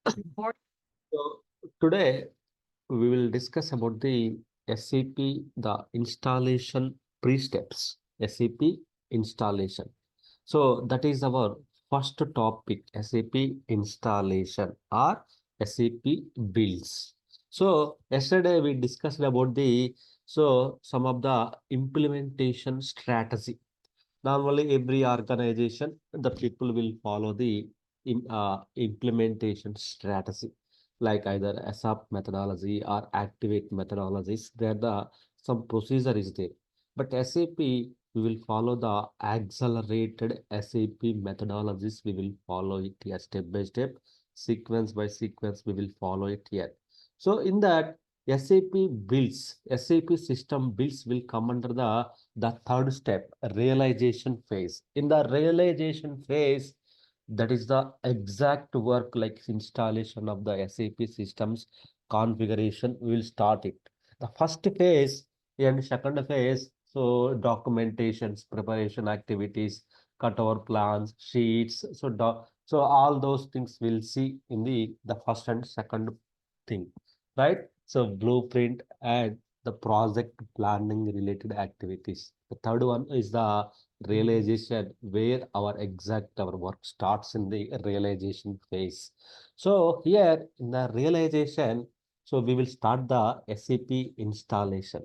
So today we will discuss about the SAP, the installation pre-steps, SAP installation. So that is our first topic, SAP installation or SAP builds. So yesterday we discussed about the some of the implementation strategy. Normally, every organization, the people will follow the implementation strategy, like either SAP methodology or Activate methodologies. There the some procedure is there. But SAP, we will follow the accelerated SAP methodologies. We will follow it here step by step, sequence by sequence. We will follow it here. So in that SAP builds, SAP system builds will come under the third step, realization phase. In the realization phase, that is the exact work like installation of the SAP systems configuration. We will start it. The first phase and second phase, so documentations, preparation activities, cutover plans, sheets. So all those things we'll see in the first and second thing, right? So blueprint and the project planning related activities. The third one is the realization where our work starts in the realization phase. So here in the realization, so we will start the SAP installation.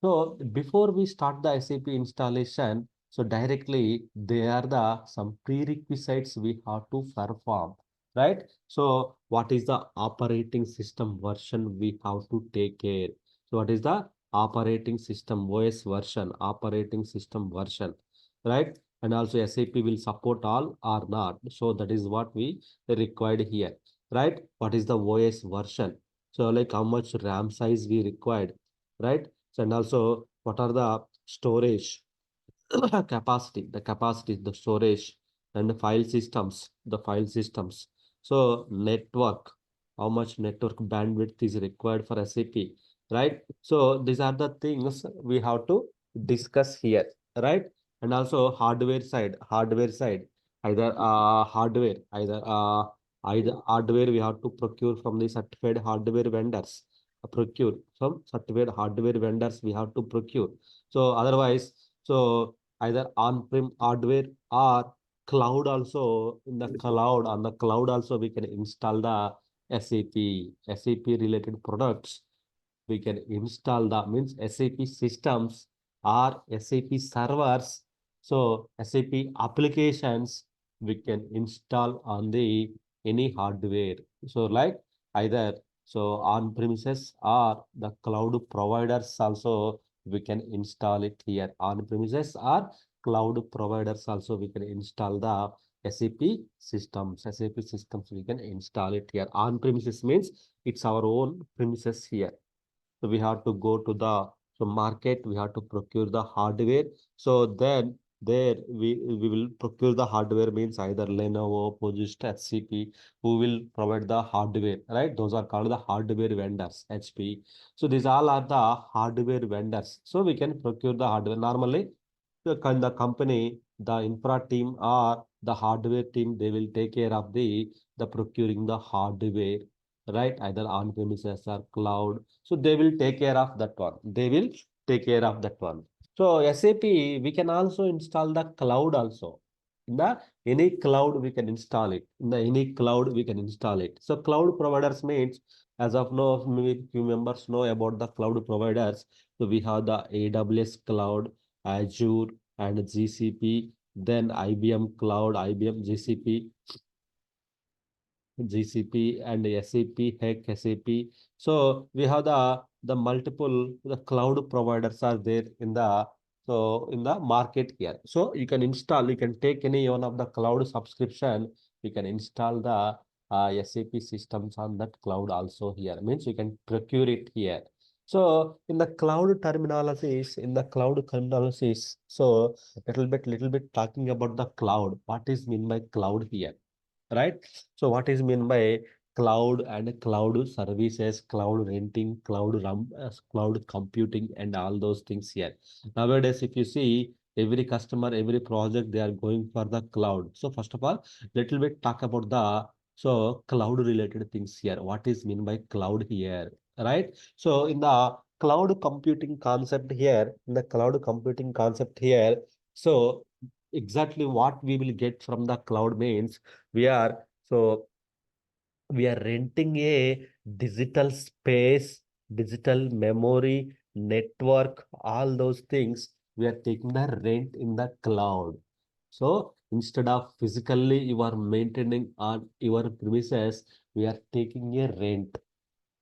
So before we start the SAP installation, so directly there are the some prerequisites we have to perform, right? So what is the operating system version we have to take care? So what is the operating system OS version, operating system version, right? And also SAP will support all or not. So that is what we required here, right? What is the OS version? So like how much RAM size we required, right? So, and also what are the storage capacity, the storage and the file systems. So network, how much network bandwidth is required for SAP, right? So these are the things we have to discuss here, right? And also hardware side, either hardware we have to procure from the certified hardware vendors, procure from certified hardware vendors we have to procure. So otherwise, so either on-prem hardware or cloud also. In the cloud, on the cloud also we can install the SAP related products. We can install the means SAP systems or SAP servers. So SAP applications we can install on the any hardware. So like either so on premises or the cloud providers also we can install it here on premises or cloud providers also we can install the SAP systems we can install it here. On premises means it's our own premises here. So we have to go to the market, we have to procure the hardware. So then there we will procure the hardware means either Lenovo, Fujitsu, HCP, who will provide the hardware, right? Those are called the hardware vendors, HP. So these all are the hardware vendors. So we can procure the hardware. Normally, the company, the infra team or the hardware team, they will take care of the procuring the hardware, right? Either on premises or cloud. So they will take care of that one. They will take care of that one. So SAP, we can also install the cloud also. In the any cloud, we can install it. In the any cloud, we can install it. So cloud providers means, as of now, maybe few members know about the cloud providers. So we have the AWS cloud, Azure, and GCP. Then IBM cloud, IBM GCP and SAP, Heck SAP. So we have the multiple the cloud providers are there in the in the market here. So you can install, you can take any one of the cloud subscription, you can install the SAP systems on that cloud also here. Means you can procure it here. So in the cloud terminologies, so little bit talking about the cloud. What is mean by cloud here? Right? So what is mean by cloud and cloud services, cloud renting, cloud computing, and all those things here. Nowadays, if you see every customer, every project, they are going for the cloud. So first of all, little bit talk about the So cloud related things here. What is mean by cloud here, right? So in the cloud computing concept here, so exactly what we will get from the cloud means we are so we are renting a digital space, digital memory, network, all those things. We are taking the rent in the cloud. So instead of physically you are maintaining on your premises, we are taking a rent.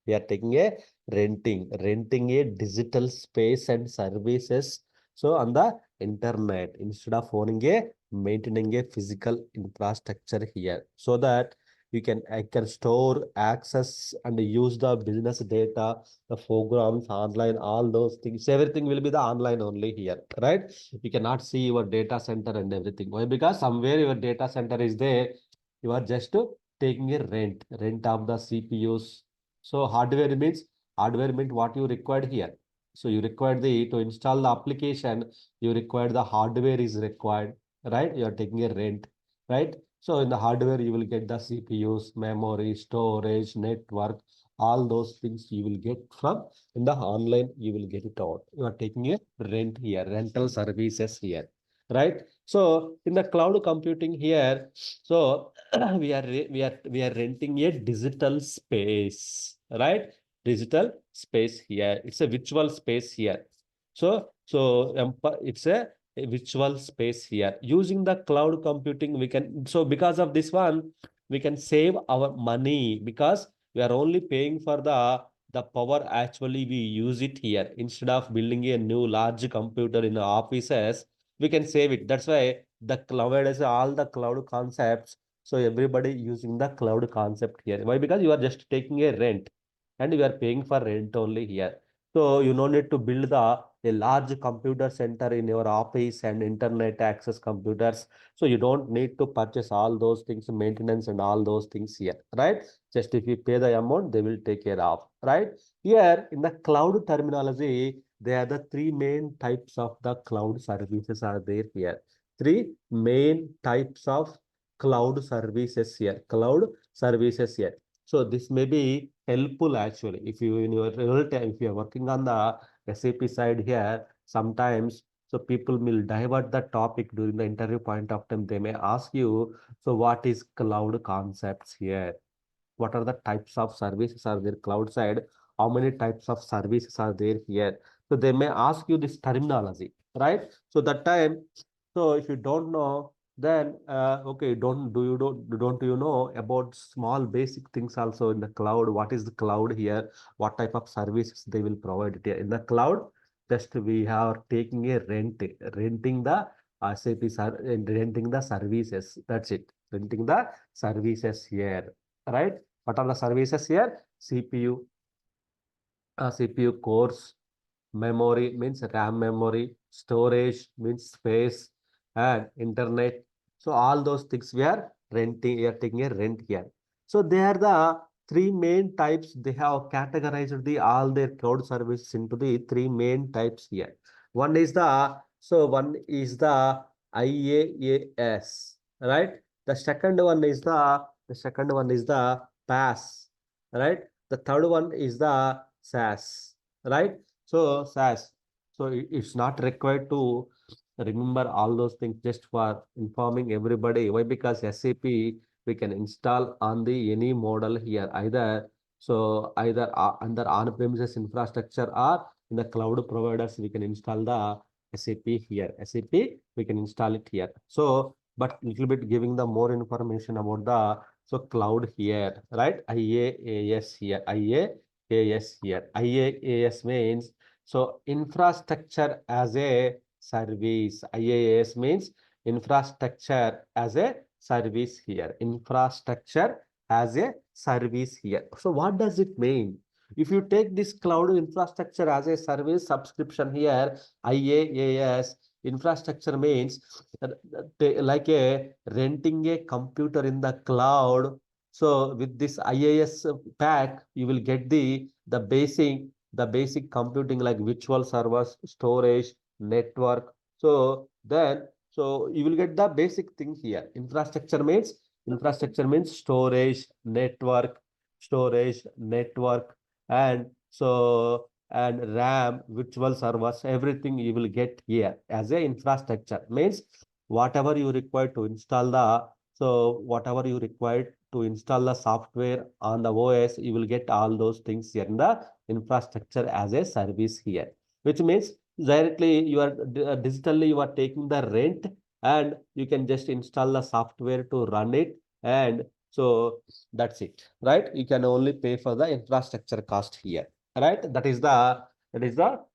We are taking a renting a digital space and services. So on the internet, instead of owning a maintaining a physical infrastructure here, so that I can store, access, and use the business data, the programs online, all those things. Everything will be the online only here, right? You cannot see your data center and everything. Why? Because somewhere your data center is there. You are just taking a rent of the CPUs. So hardware means what you required here. So you required the to install the application, you required the hardware is required, right? You are taking a rent, right? So in the hardware, you will get the CPUs, memory, storage, network, all those things you will get from in the online, you will get it out. You are taking a rent here, rental services here, right? So in the cloud computing here, so we are renting a digital space, right? Digital space here. It's a virtual space here. It's a virtual space here. Using the cloud computing, we can, so because of this one, we can save our money because we are only paying for the power actually we use it here. Instead of building a new large computer in the offices, we can save it. That's why the cloud is all the cloud concepts. So everybody using the cloud concept here. Why? Because you are just taking a rent and you are paying for rent only here. So you no need to build a large computer center in your office and internet access computers. So you don't need to purchase all those things, maintenance and all those things here, right? Just if you pay the amount, they will take care of, right? Here in the cloud terminology, there are the three main types of the cloud services are there here. Three main types of cloud services here. Cloud services here. So this may be helpful actually if you in your real time if you are working on the SAP side here. Sometimes so people will divert the topic during the interview point of time. They may ask you, so what is cloud concepts here? What are the types of services are there cloud side? How many types of services are there here? So they may ask you this terminology, right? So that time, so if you don't know, then okay, don't you know about small basic things also in the cloud? What is the cloud here? What type of services they will provide it here in the cloud? Just we are taking a renting the renting the services. That's it. Renting the services here, right? What are the services here? CPU cores, memory means RAM memory, storage means space, and internet. So all those things we are taking a rent here. So they are the three main types. They have categorized all their cloud services into the three main types here. One is the IaaS, right? The second one is the PaaS, right? The third one is the SaaS, right? So SaaS. So it's not required to remember all those things just for informing everybody. Why? Because SAP we can install on the any model here, either under on-premises infrastructure or in the cloud providers we can install the SAP here. SAP we can install it here. So, but little bit giving the more information about the so cloud here, right? IaaS here, IaaS here. IaaS means so infrastructure as a service. IaaS means infrastructure as a service here. Infrastructure as a service here. So what does it mean? If you take this cloud infrastructure as a service subscription here, IaaS infrastructure means like a renting a computer in the cloud. So with this IaaS pack, you will get the basic computing like virtual servers, storage, network. So you will get the basic thing here. Infrastructure means Infrastructure means storage, network, and so and RAM, virtual servers, everything you will get here as a infrastructure. Means whatever you require to install the whatever you require to install the software on the OS, you will get all those things here in the infrastructure as a service here, which means directly you are digitally you are taking the rent and you can just install the software to run it, and so that's it, right? You can only pay for the infrastructure cost here, right? That is the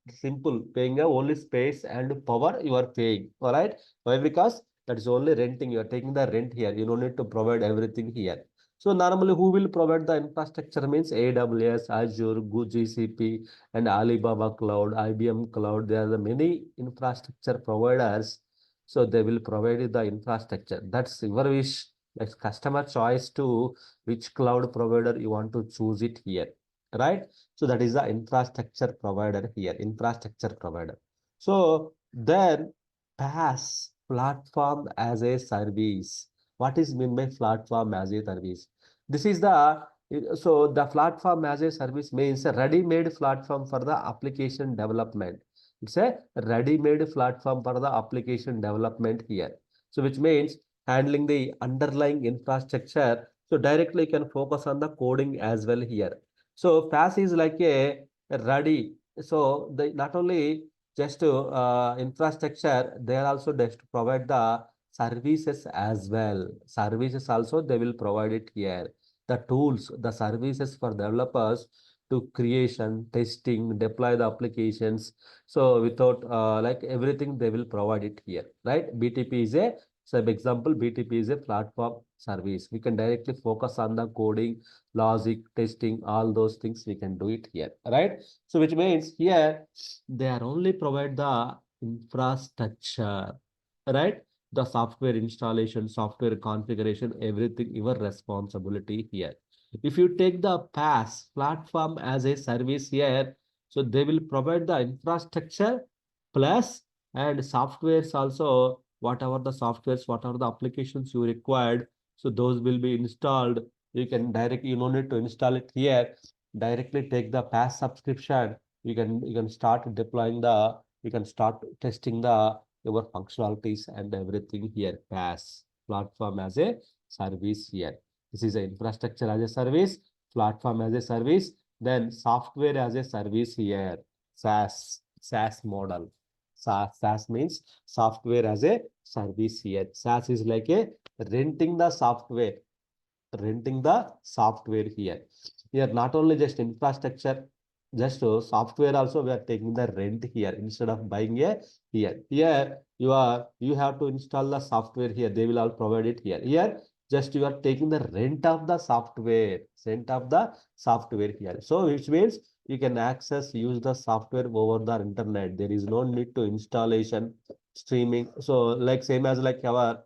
simple paying a only space and power you are paying. All right, why? Because that is only renting, you are taking the rent here, you don't need to provide everything here. So normally who will provide the infrastructure means AWS, Azure, GCP, and Alibaba Cloud, IBM Cloud. There are the many infrastructure providers. So they will provide you the infrastructure. That's your wish. That's customer choice to which cloud provider you want to choose it here, right? So that is the infrastructure provider here, infrastructure provider. So then PaaS, platform as a service. What is mean by platform as a service? This is the platform as a service means a ready-made platform for the application development. It's a ready-made platform for the application development here. So which means handling the underlying infrastructure. So directly you can focus on the coding as well here. So PaaS is like a ready. So the not only just infrastructure, they are also just to provide the services as well. Services also they will provide it here. The tools, the services for developers to creation, testing, deploy the applications. So without like everything, they will provide it here, right? BTP is a so example, BTP is a platform service. We can directly focus on the coding, logic, testing, all those things we can do it here, right? So which means here they are only provide the infrastructure, right? The software installation, software configuration, everything your responsibility here. If you take the PaaS platform as a service here, so they will provide the infrastructure plus and softwares also, whatever the softwares, whatever the applications you required, so those will be installed. You can directly, you don't need to install it here. Directly take the PaaS subscription. You can start deploying the, you can start testing the your functionalities and everything here. PaaS platform as a service here. This is a infrastructure as a service, platform as a service, then software as a service here. SaaS model. SaaS means software as a service here. SaaS is like a renting the software, renting the software here. Here not only just infrastructure, just software also we are taking the rent here instead of buying a here. Here you have to install the software here. They will all provide it here. Here just you are taking the rent of the software, rent of the software here. So which means you can access, use the software over the internet. There is no need to installation, streaming. So like same as like our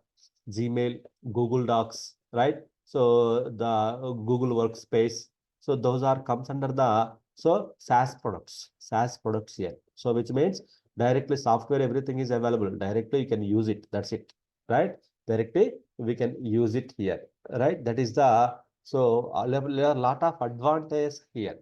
Gmail, Google Docs, right? So the Google Workspace. So those are comes under the so SaaS products here. So which means directly software, everything is available. Directly you can use it. That's it, right? Directly we can use it here, right? That is the so there are a lot of advantages here.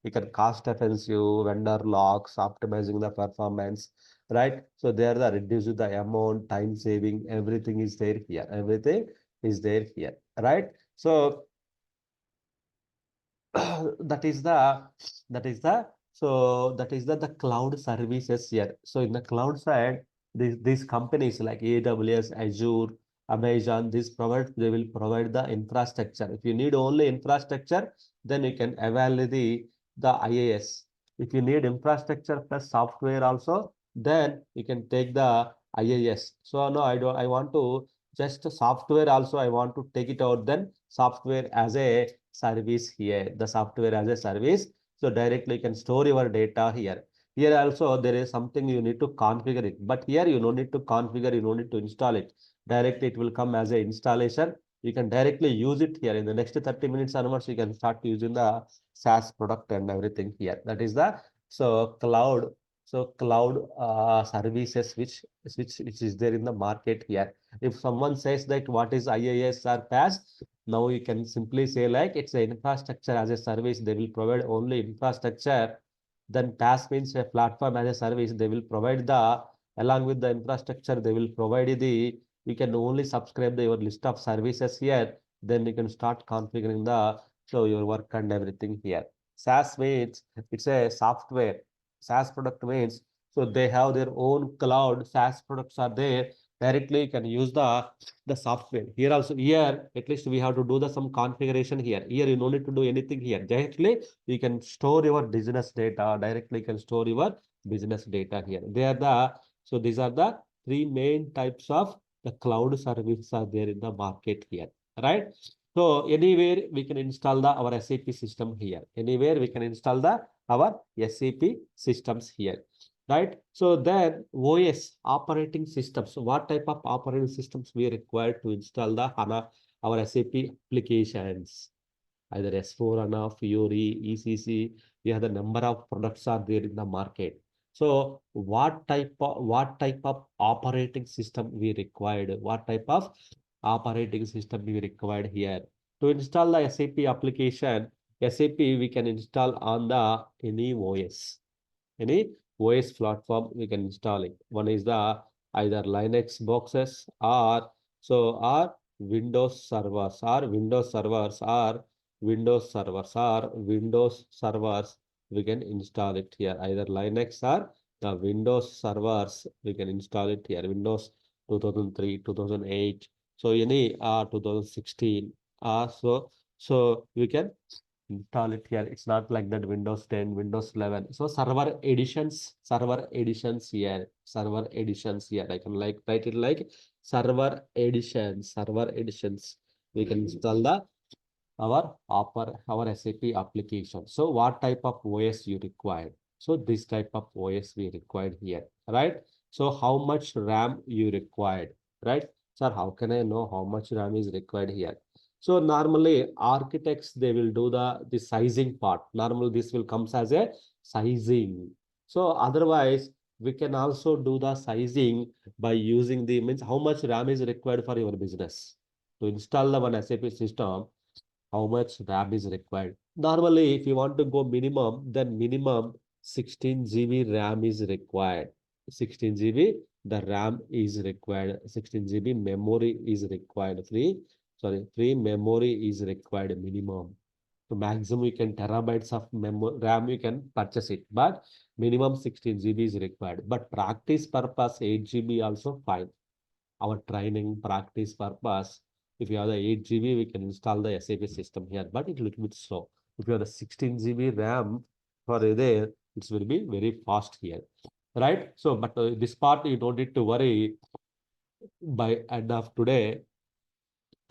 You can cost offensive, vendor locks, optimizing the performance, right? So there the reduce the amount, time saving, everything is there here. Everything is there here, right? So that is the cloud services here. So in the cloud side, these companies like AWS, Azure, Amazon, they will provide the infrastructure. If you need only infrastructure, then you can avail the IaaS. If you need infrastructure plus software also, then you can take the IaaS. So no, I want to just software also, I want to take it out, then software as a service here, the software as a service. So directly you can store your data here. Here also there is something you need to configure it, but here you don't need to configure, you don't need to install it. Directly it will come as a installation. You can directly use it here in the next 30 minutes onwards. You can start using the SaaS product and everything here. That is the so cloud. So cloud services which is there in the market here. If someone says that what is IaaS or PaaS, now you can simply say like it's an infrastructure as a service. They will provide only infrastructure. Then PaaS means a platform as a service. They will provide the along with the infrastructure. They will provide the you can only subscribe your list of services here. Then you can start configuring the so your work and everything here. SaaS means it's a software. SaaS product means so they have their own cloud. SaaS products are there. Directly you can use the software. Here also here at least we have to do the some configuration here. Here you don't need to do anything here. Directly you can store your business data. Directly you can store your business data here. They are the so these are the three main types of the cloud services are there in the market here, right? So anywhere we can install the our SAP system here. Anywhere we can install the our SAP systems here, right? So then OS operating systems. What type of operating systems we require to install the HANA our SAP applications? Either S4 HANA, Fiori, ECC. We have the number of products are there in the market. So what type of operating system we required? What type of operating system we required here? To install the SAP application, SAP we can install on the any OS. Any OS platform we can install it. One is the either Linux boxes or Windows servers or Windows servers or Windows servers we can install it here. Either Linux or the Windows servers we can install it here. Windows 2003, 2008. So any 2016. So we can install it here. It's not like that Windows 10, Windows 11. So server editions here, server editions here. I can like write it like server editions. We can install the our SAP application. So what type of OS you required? So this type of OS we required here, right? So how much RAM you required, right? Sir, how can I know how much RAM is required here? So normally architects they will do the sizing part. Normally this will comes as a sizing. So otherwise we can also do the sizing by using the means how much RAM is required for your business. To install the one SAP system, how much RAM is required. Normally, if you want to go minimum, then minimum 16 GB RAM is required. 16 GB, the RAM is required. 16 GB memory is required. Free memory is required minimum. So maximum you can terabytes of RAM you can purchase it, but minimum 16 GB is required. But practice purpose 8 GB also fine. Our training practice purpose. If you have the 8 GB, we can install the SAP system here, but it's a little bit slow. If you have the 16 GB RAM for there, it will be very fast here, right? So, but this part you don't need to worry. By end of today,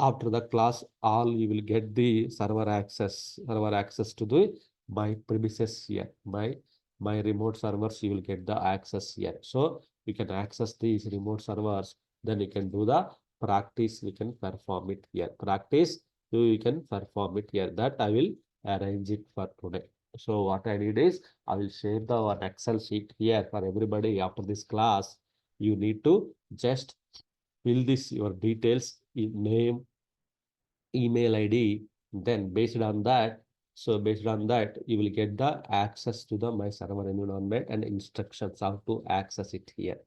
after the class, all you will get the server access to the my premises here, my remote servers. You will get the access here, so you can access these remote servers. Then you can do the practice. We can perform it here. Practice. You can perform it here. That I will arrange it for today. So what I need is I will share the one Excel sheet here for everybody after this class. You need to just fill this your details, name, email ID. Then based on that, you will get the access to the my server environment and instructions how to access it here,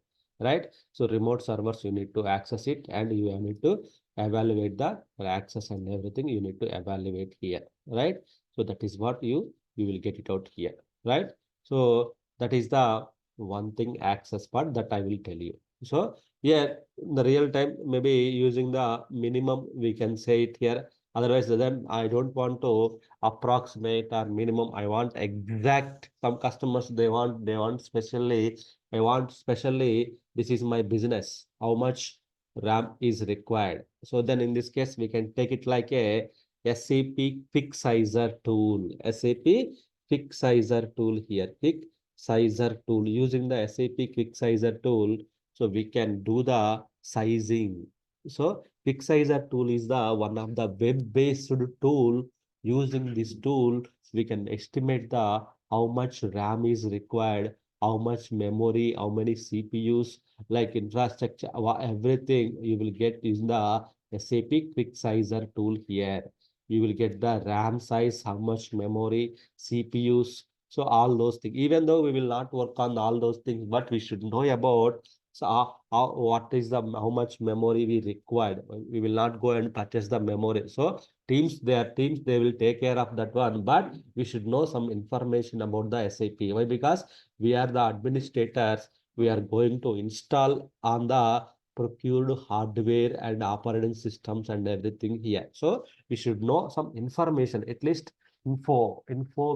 right? So remote servers, you need to access it and you need to evaluate the access and everything you need to evaluate here, right? So that is what you will get it out here, right? So that is the one thing access part that I will tell you. So yeah, in the real time, maybe using the minimum, we can say it here. Otherwise, then I don't want to approximate or minimum. I want exact. Some customers they want specially. I want specially. This is my business. How much RAM is required? So then in this case, we can take it like a SAP Quick Sizer tool. SAP Quick Sizer tool here. Quick Sizer tool using the SAP Quick Sizer tool. So we can do the sizing. So Quick Sizer tool is the one of the web-based tool. Using this tool, we can estimate the how much RAM is required, how much memory, how many CPUs, like infrastructure, everything you will get in the SAP Quick Sizer tool here. You will get the RAM size, how much memory, CPUs, so all those things. Even though we will not work on all those things, but we should know about so what is the how much memory we required. We will not go and purchase the memory. So teams they will take care of that one, but we should know some information about the SAP. Why? Because we are the administrators. We are going to install on the procured hardware and operating systems and everything here. So we should know some information, at least info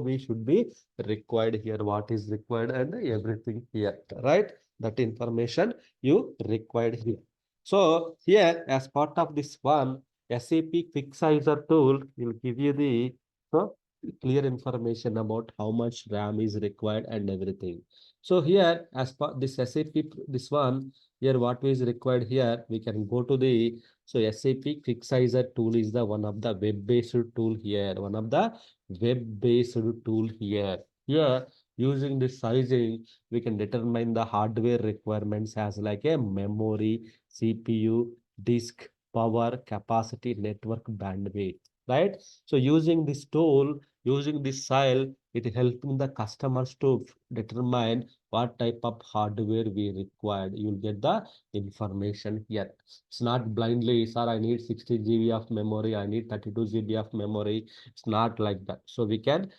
we should be required here, what is required and everything here, right? That information you required here. So here, as part of this one, SAP Quick Sizer tool will give you the so, clear information about how much RAM is required and everything. So here, as part this SAP, this one, here what is required here, we can go to the, so SAP Quick Sizer tool is the one of the web-based tool here, one of the web-based tool here. Here, using this sizing, we can determine the hardware requirements as like a memory, CPU, disk, power, capacity, network bandwidth, right? So using this tool, using this style, it helping the customers to determine what type of hardware we required. You'll get the information here. It's not blindly, sir, I need 60 GB of memory, I need 32 GB of memory. It's not like that. So we can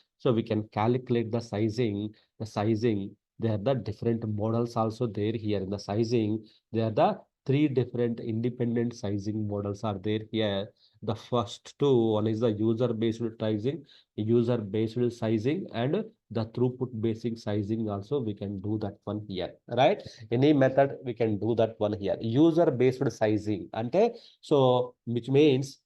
calculate the sizing. There are the different models also there here in the sizing. There are the three different independent sizing models are there here. The first two, one is the user-based sizing, and the throughput basic sizing also we can do that one here, right? Any method we can do that one here. User-based sizing, ante so which means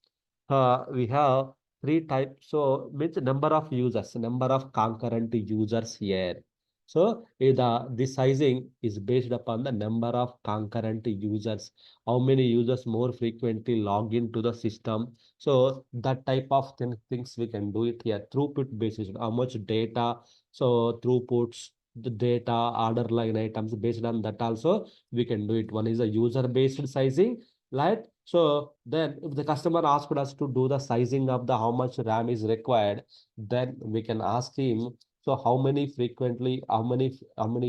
we have three types. So means number of users, number of concurrent users here. So this sizing is based upon the number of concurrent users. How many users more frequently log into the system. So that type of things we can do it here. Throughput basis, how much data. So throughputs, the data, order line items based on that also we can do it. One is a user based sizing, right? So then if the customer asked us to do the sizing of the how much RAM is required, then we can ask him, so how many frequently, how many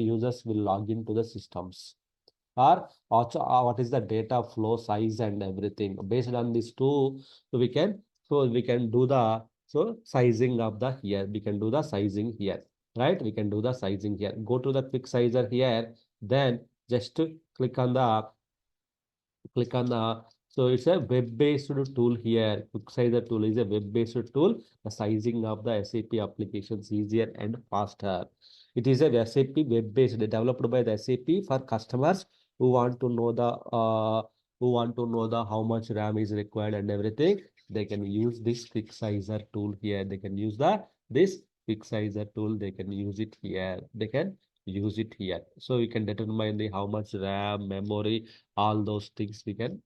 users will log into the systems? Or also what is the data flow size and everything. Based on these two, so we can do the so sizing of the here. We can do the sizing here, right? We can do the sizing here. Go to the quick sizer here, then just click on the click on the so it's a web-based tool here. QuickSizer tool is a web-based tool. The sizing of the SAP applications easier and faster. It is a SAP web-based developed by the SAP for customers who want to know the how much RAM is required and everything. They can use this QuickSizer tool here. They can use this QuickSizer tool. They can use it here. They can use it here. So you can determine the how much RAM, memory, all those things we can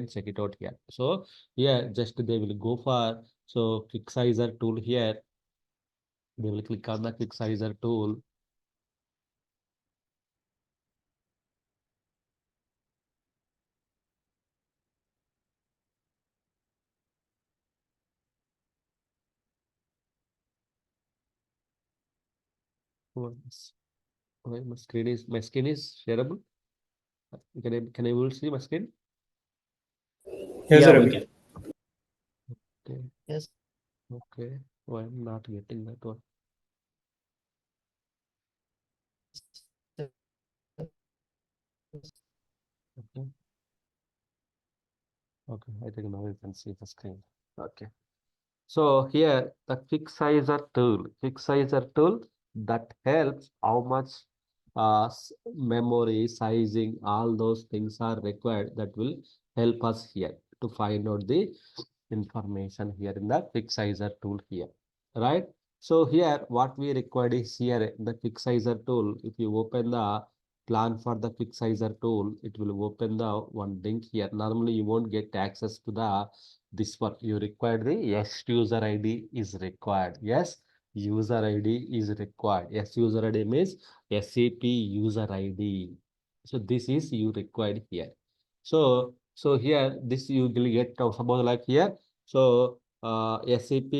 check it out here. So yeah, just they will go for so quick sizer tool here. They will click on the quick sizer tool. My screen is shareable. Can I able to see my screen? Yes, Yeah, we Ravi. can. Okay. Yes. Okay. Why I'm not getting that one? Okay. Okay. I think now you can see the screen. Okay. So here the quick sizer tool that helps how much memory, sizing, all those things are required. That will help us here to find out the information here in the quick sizer tool here, right? So here what we required is here in the quick sizer tool. If you open the plan for the quick sizer tool, it will open the one link here. Normally you won't get access to the this one. You require the yes user ID is required. Yes, user ID is required. Yes, user ID means SAP user ID. So this is you required here. So here this you will get suppose like here. So SAP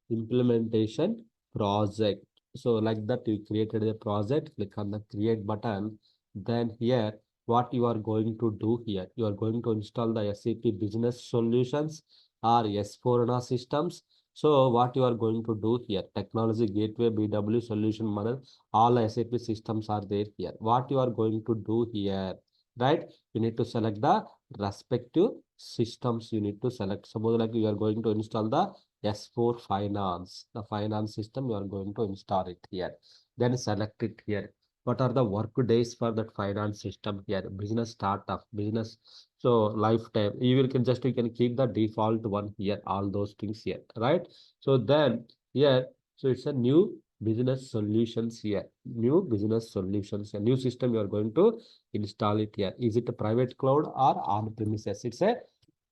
implementation project. So like that you created a project, click on the create button. Then here what you are going to do here, you are going to install the SAP business solutions or S4HANA systems. So what you are going to do here, technology gateway, BW solution model, all SAP systems are there here. What you are going to do here, right? You need to select the respective systems. You need to select. Suppose like you are going to install the S4 finance, the finance system. You are going to install it here. Then select it here. What are the work days for that finance system here? Business startup, business. So lifetime. You can keep the default one here. All those things here, right? So then here, so it's a new business solutions here. New business solutions. A new system you are going to install it here. Is it a private cloud or on premises? It's a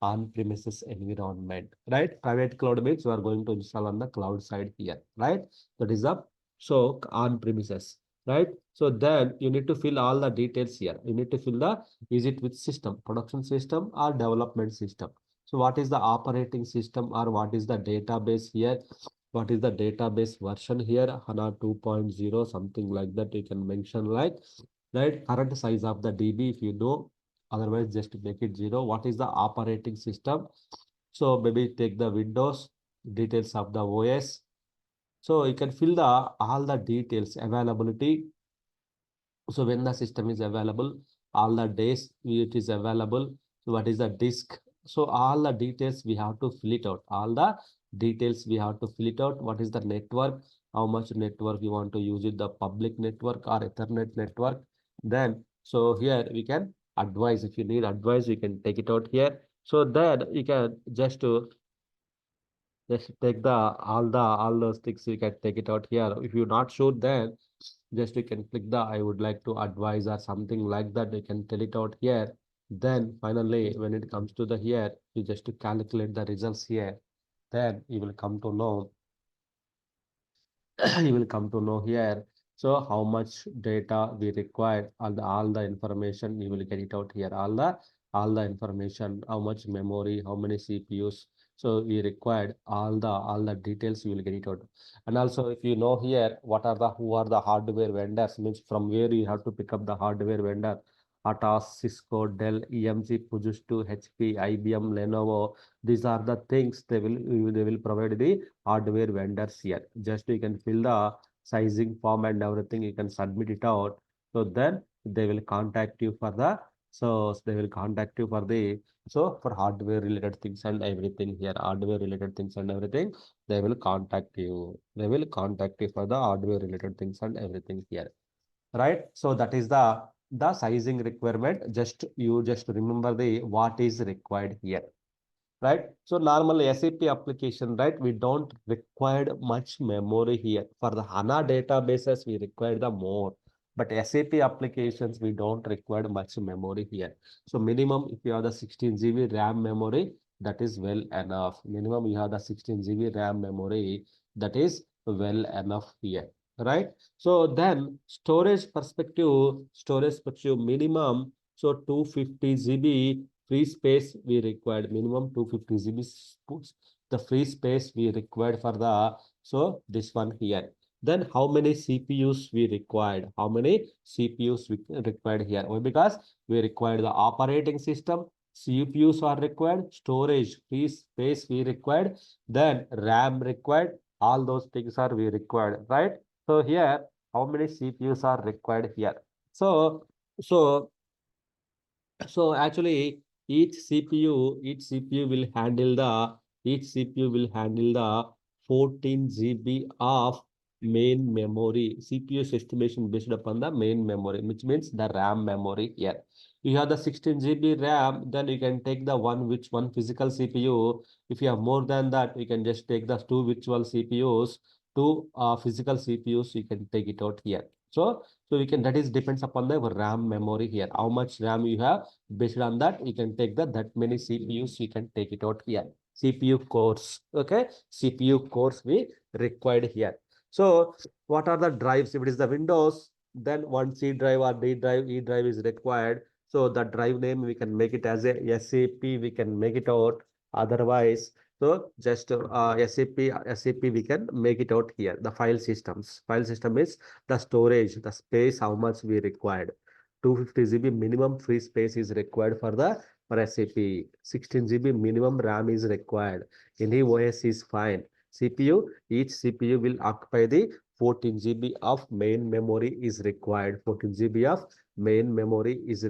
on premises environment, right? Private cloud means you are going to install on the cloud side here, right? That is the so on premises, right? So then you need to fill all the details here. You need to fill the is it with system, production system or development system. So what is the operating system or what is the database here? What is the database version here? HANA 2.0, something like that. You can mention like, right? Current size of the DB if you know. Otherwise, just make it 0. What is the operating system? So maybe take the Windows, details of the OS. So you can fill the all the details, availability. So when the system is available, all the days it is available. So what is the disk? So all the details we have to fill it out. All the details we have to fill it out. What is the network? How much network you want to use it, the public network or Ethernet network. Then so here we can advise. If you need advice, you can take it out here. So then you can just take the all those things you can take it out here. If you're not sure, then just you can click the I would like to advise or something like that. You can tell it out here. Then finally, when it comes to the here, you just to calculate the results here. Then you will come to know you will come to know here. So how much data we require, all the information you will get it out here. All the information, how much memory, how many CPUs. So we required all the details you will get it out. And also if you know here what are the who are the hardware vendors, means from where you have to pick up the hardware vendor. Atos, Cisco, Dell, EMC, Fujitsu, HP, IBM, Lenovo. These are the things they will provide the hardware vendors here. Just you can fill the sizing form and everything. You can submit it out. So then they will contact you for the they will contact you for the for hardware related things and everything here. Hardware related things and everything. They will contact you. They will contact you for the hardware related things and everything here. Right? So that is the sizing requirement. Just you just remember the what is required here, right? So normal SAP application, right? We don't require much memory here. For the HANA databases, we require the more. But SAP applications, we don't require much memory here. So minimum, if you have the 16 GB RAM memory, that is well enough. Minimum, you have the 16 GB RAM memory, that is well enough here, right? So then storage perspective minimum, so 250 GB free space we required, minimum 250 GB the free space we required for the this one here. Then how many CPUs we required? How many CPUs we required here? Why? Because we required the operating system, CPUs are required, storage free space we required, then RAM required. All those things are we required, right? So here, how many CPUs are required here? So so so actually, each CPU will handle the 14 GB of main memory. CPU's estimation based upon the main memory, which means the RAM memory here. You have the 16 GB RAM, then you can take the one physical CPU. If you have more than that, you can just take the two virtual CPUs, two physical CPUs. You can take it out here. So we can that is depends upon the RAM memory here. How much RAM you have. Based on that, you can take that many CPUs, you can take it out here. CPU cores, okay? CPU cores we required here. So what are the drives? If it is the Windows, then one C drive or D drive, E drive is required. So the drive name we can make it as a SAP, we can make it out. Otherwise, so just SAP we can make it out here. The file systems. File system is the storage, the space, how much we required. 250 GB minimum free space is required for the for SAP. 16 GB minimum RAM is required. Any OS is fine. CPU, each CPU will occupy the 14 GB of main memory is required. 14 GB of main memory is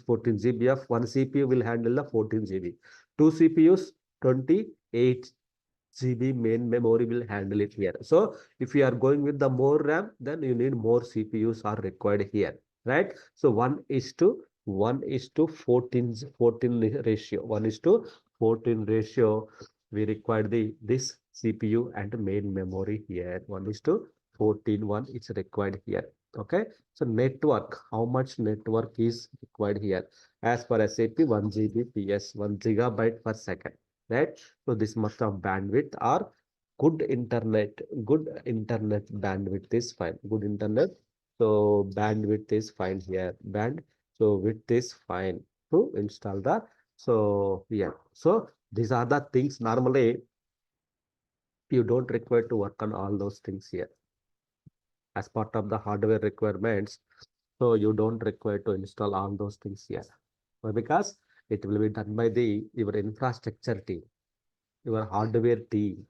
14 GB of one CPU will handle the 14 GB. Two CPUs, 28 GB main memory will handle it here. So if you are going with the more RAM, then you need more CPUs are required here, right? So 1 is to 14 ratio. 1 is to 14 ratio. We require this CPU and main memory here. 1 is to 14. One is required here. Okay. So network, how much network is required here? As per SAP, 1 Gbps, 1 gigabyte per second, right? So this much of bandwidth or good internet bandwidth is fine. Good internet. So bandwidth is fine here. So width is fine to install that. So yeah. So these are the things normally you don't require to work on all those things here as part of the hardware requirements. So you don't require to install all those things here. Why? Because it will be done by the your infrastructure team, your hardware team,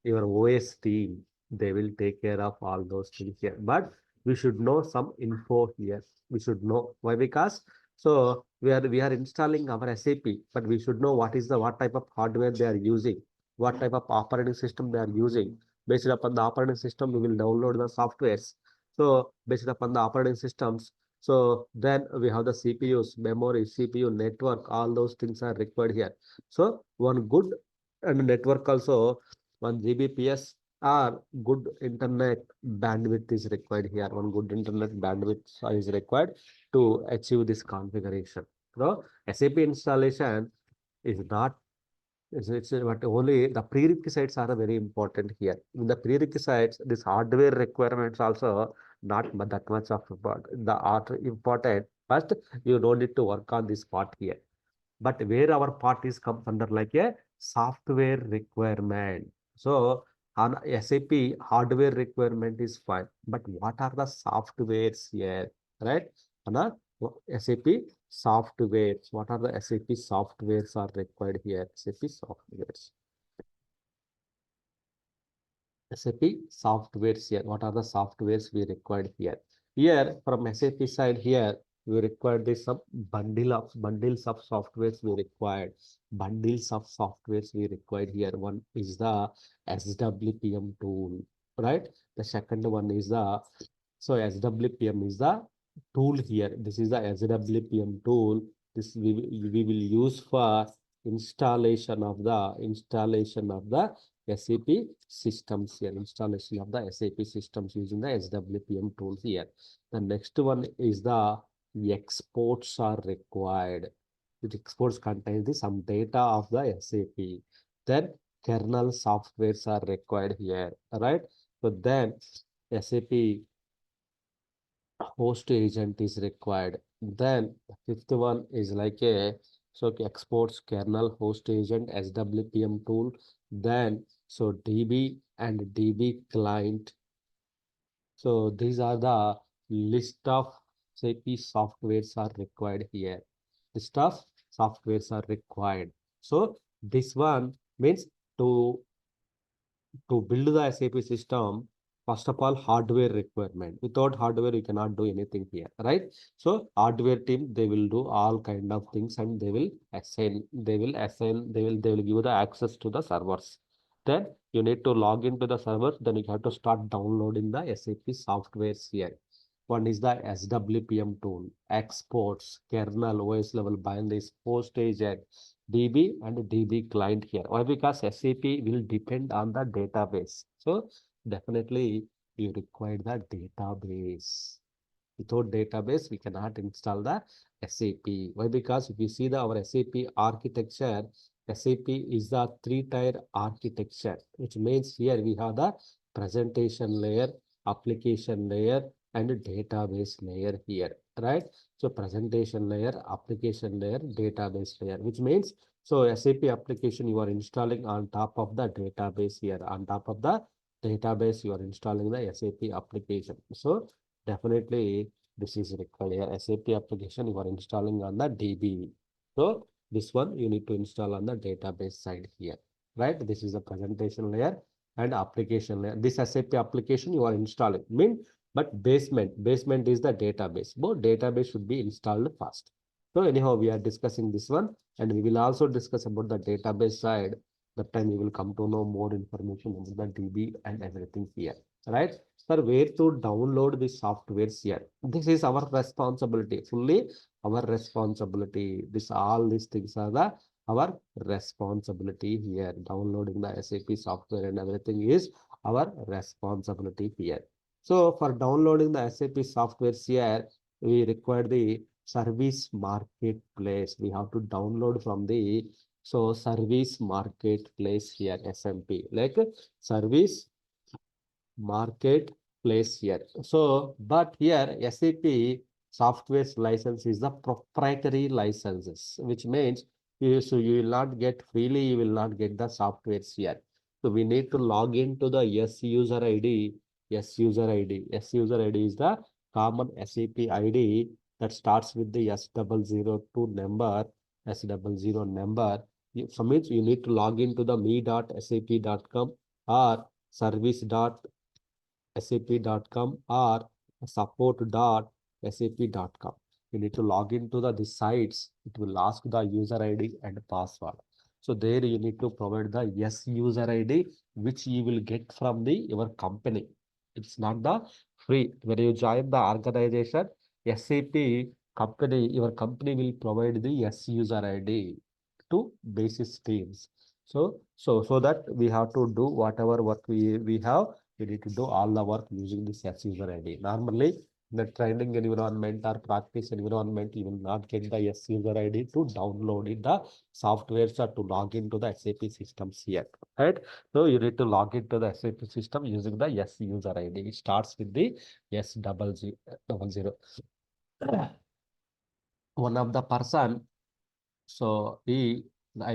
your OS team. They will take care of all those things here. But we should know some info here. We should know why, because so we are installing our SAP, but we should know what type of hardware they are using, what type of operating system they are using. Based upon the operating system, we will download the softwares. So based upon the operating systems, so then we have the CPUs, memory, CPU, network, all those things are required here. So one good and network also 1 Gbps or good internet bandwidth is required here. One good internet bandwidth is required to achieve this configuration. So SAP installation is not it's but only the prerequisites are very important here. In the prerequisites, this hardware requirements also not that much of the art important. First, you don't need to work on this part here. But where our part is comes under like a software requirement. So on SAP hardware requirement is fine, but what are the softwares here, right? On a SAP softwares, what are the SAP softwares are required here? SAP softwares. SAP softwares here. What are the softwares we required here? Here from SAP side here, we require this some bundles of softwares we required. Bundles of softwares we required here. One is the SWPM tool, right? The second one is the SWPM is the tool here. This is the SWPM tool. This we will use for installation of the SAP systems here, installation of the SAP systems using the SWPM tool here. The next one is the exports are required. It exports contains the some data of the SAP. Then kernel softwares are required here, right? So then SAP host agent is required. Then fifth one is like a exports kernel host agent SWPM tool. Then DB and DB client. So these are the list of SAP softwares are required here. List of softwares are required. So this one means to build the SAP system, first of all, hardware requirement. Without hardware, you cannot do anything here, right? So hardware team, they will do all kind of things and they will give you the access to the servers. Then you need to log into the servers, then you have to start downloading the SAP softwares here. One is the SWPM tool, exports, kernel, OS level binaries, host agent, DB and DB client here. Why? Because SAP will depend on the database. So definitely you require the database. Without database, we cannot install the SAP. Why? Because if you see our SAP architecture, SAP is the three-tier architecture, which means here we have the presentation layer, application layer, and database layer here, right? So presentation layer, application layer, database layer, which means so SAP application you are installing on top of the database here. On top of the database, you are installing the SAP application. So definitely this is required here. SAP application you are installing on the DB. So this one you need to install on the database side here, right? This is the presentation layer and application layer. This SAP application you are installing. But basement is the database. Both database should be installed first. So anyhow, we are discussing this one, and we will also discuss about the database side. That time we will come to know more information about the DB and everything here, right? Sir, where to download the softwares here? This is our responsibility, fully our responsibility. All these things are our responsibility here. Downloading the SAP software and everything is our responsibility here. So for downloading the SAP software here, we require the service marketplace. We have to download from the service marketplace here, SMP, like service marketplace here. So, but here SAP software license is the proprietary licenses, which means you will not get freely, you will not get the softwares here. So we need to log into the S user ID. S user ID. S user ID is the common SAP ID that starts with the S002 number, S00 number. So means you need to log into the me.sap.com or service.sap.com or support.sap.com. You need to log into these sites. It will ask the user ID and password. So there you need to provide the yes user ID, which you will get from your company. It's not the free. When you join the organization, SAP company, your company will provide the yes user ID to basis teams. So that we have to do whatever work we have, we need to do all the work using this as user ID. Normally, in the training environment or practice environment, you will not get the S user ID to download it, the softwares or to log into the SAP systems here, right? So you need to log into the SAP system using the S user ID. It starts with the S00. One of the person, so I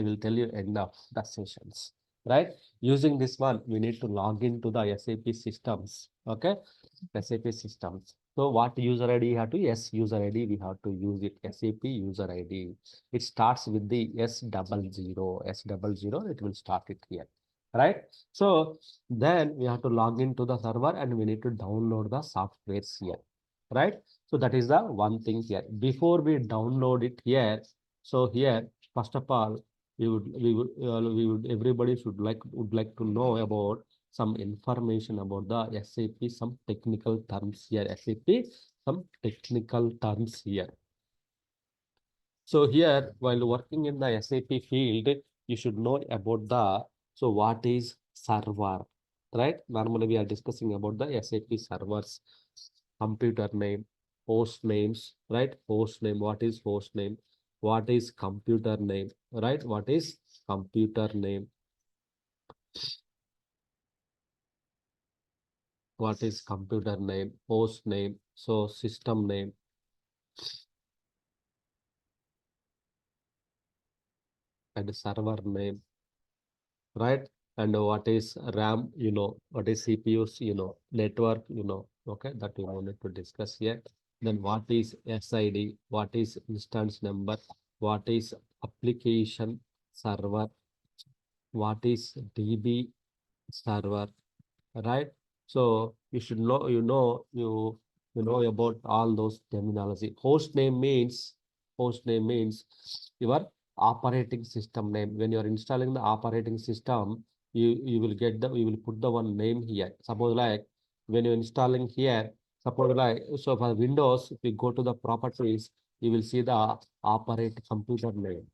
will tell you end of the sessions, right? Using this one, we need to log into the SAP systems, okay? SAP systems. So what user ID you have to? Yes, user ID, we have to use it. SAP user ID. It starts with the S00. S00, it will start it here, right? So then we have to log into the server and we need to download the softwares here, right? So that is the one thing here. Before we download it here, so here, first of all, everybody would like to know about some information about the SAP, some technical terms here. SAP, some technical terms here. So here, while working in the SAP field, you should know about what is server, right? Normally we are discussing about the SAP servers, computer name, host names, right? Host name, what is host name? What is computer name, right? What is computer name? What is computer name, host name, so system name, and server name, right? And what is RAM, what is CPUs, network, okay, that we wanted to discuss here. Then what is SID, what is instance number, what is application server, what is DB server, right? So you should know, you know about all those terminology. Host name means your operating system name. When you are installing the operating system, you will get we will put the one name here. Suppose like when you're installing here, suppose like so for Windows, if you go to the properties, you will see the operate computer name,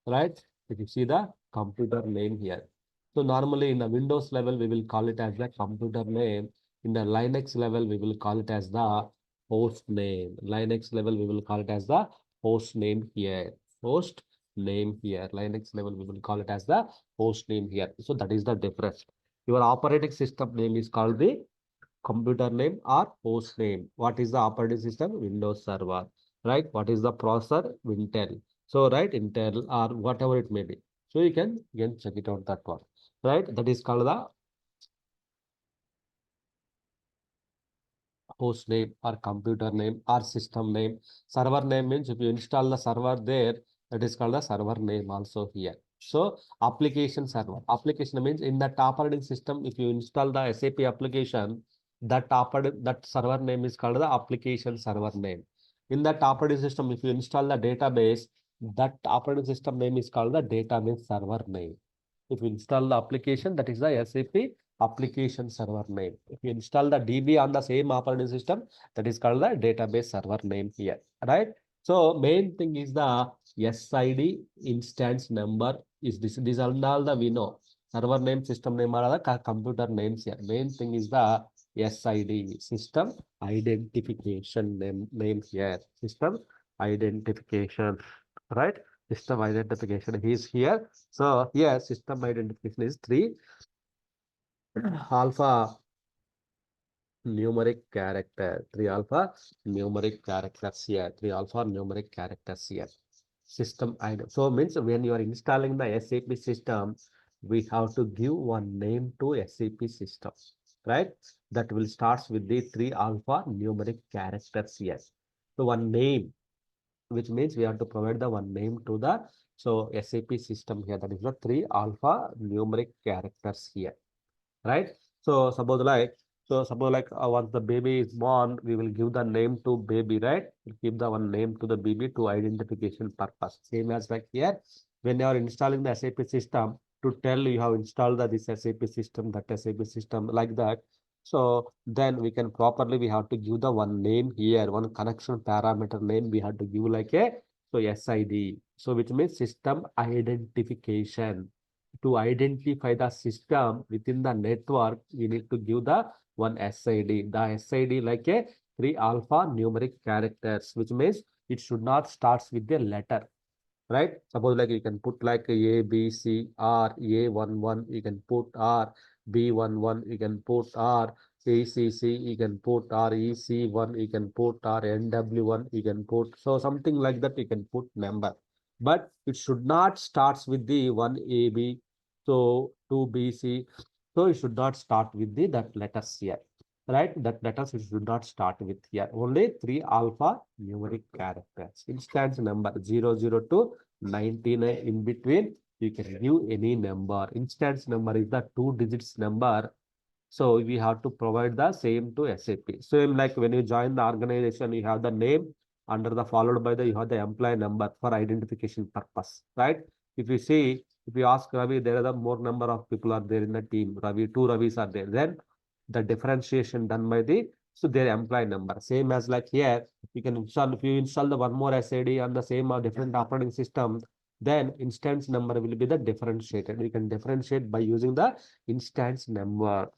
right? If you see the computer name here. So normally in the Windows level, we will call it as the computer name. In the Linux level, we will call it as the host name. Linux level, we will call it as the host name here. Host name here. Linux level, we will call it as the host name here. So that is the difference. Your operating system name is called the computer name or host name. What is the operating system? Windows Server, right? What is the processor? Intel. So, right, Intel or whatever it may be. So you can again check it out that one, right? That is called the host name or computer name or system name. Server name means if you install the server there, that is called the server name also here. So application server. Application means in that operating system, if you install the SAP application, that server name is called the application server name. In that operating system, if you install the database, that operating system name is called the database server name. If you install the application, that is the SAP application server name. If you install the DB on the same operating system, that is called the database server name here, right? So main thing is the SID instance number is this. These are all the we know. Server name, system name are the computer names here. Main thing is the SID, system identification name here. System identification, right? System identification is here. So here system identification is 3 alpha numeric character, 3 alpha numeric characters here, 3 alpha numeric characters here. System ID. So means when you are installing the SAP system, we have to give one name to SAP system, right? That will starts with the 3 alpha numeric characters here. So one name, which means we have to provide the one name to the SAP system here. That is the 3 alpha numeric characters here, right? So suppose like once the baby is born, we will give the name to baby, right? We'll give the one name to the baby to identification purpose. Same as like here, when you are installing the SAP system, to tell you have installed this SAP system, that SAP system, like that. So then we can properly, we have to give the one name here, one connection parameter name we have to give like a SID. So which means system identification. To identify the system within the network, we need to give the one SID. The SID like a 3 alpha numeric characters, which means it should not starts with the letter, right? Suppose like you can put like A, B, C, R, A11, you can put R, B11, you can put R, ACC, you can put R, EC1, you can put R, NW1, you can put, so something like that, you can put number. But it should not starts with the 1AB, so 2BC, so it should not start with the that letters here, right? That letters it should not start with here. Only 3 alpha numeric characters. Instance number 002 to 99 in between. You can give any number. Instance number is the 2 digits number. So we have to provide the same to SAP. Same like when you join the organization, you have the name under the followed by the you have the employee number for identification purpose, right? If you see, if you ask Ravi, there are the more number of people are there in the team. Ravi, 2 Ravis are there. Then the differentiation done by the their employee number. Same as like here, you can install if you install the one more SID on the same or different operating system, then instance number will be the differentiated. We can differentiate by using the instance number,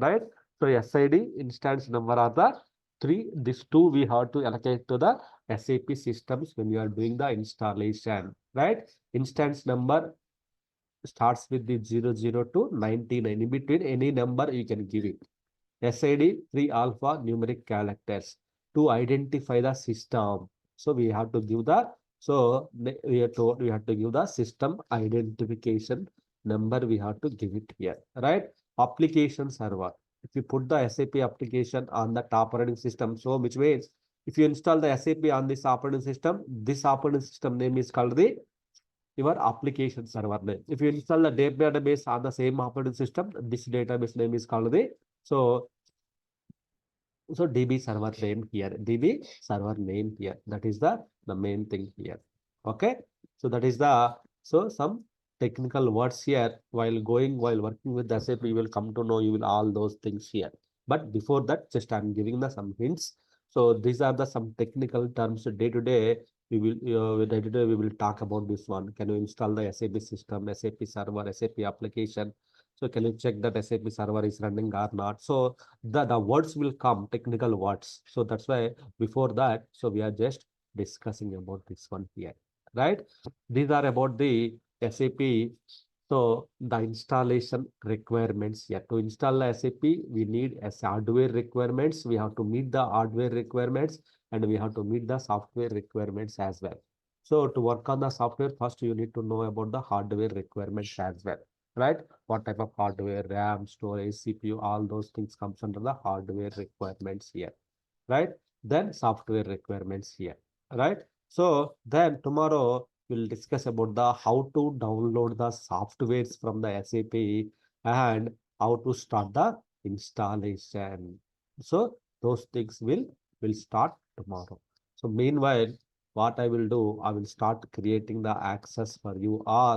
right? So SID instance number are the 3. These 2 we have to allocate to the SAP systems when you are doing the installation, right? Instance number starts with the 00 to 99. In between any number you can give it. SID 3 alpha numeric characters to identify the system. So we have to give the we have to give the system identification number. We have to give it here, right? Application server. If you put the SAP application on the top operating system, so which means if you install the SAP on this operating system, this operating system name is called the your application server name. If you install the database on the same operating system, this database name is called the so DB server name here, DB server name here. That is the main thing here. Okay. So that is the some technical words here while working with the SAP, you will come to know you will all those things here. But before that, just I'm giving the some hints. So these are the some technical terms day to day. Day to day we will talk about this one. Can you install the SAP system, SAP server, SAP application? So can you check that SAP server is running or not? So the words will come, technical words. So that's why before that, so we are just discussing about this one here, right? These are about the SAP. So the installation requirements. Yeah, to install the SAP, we need as hardware requirements. We have to meet the hardware requirements and we have to meet the software requirements as well. So to work on the software, first you need to know about the hardware requirements as well, right? What type of hardware, RAM, storage, CPU, all those things comes under the hardware requirements here, right? Then software requirements here, right? So then tomorrow we'll discuss about the how to download the softwares from the SAP and how to start the installation. So those things will start tomorrow. So meanwhile, what I will do, I will start creating the access for you all.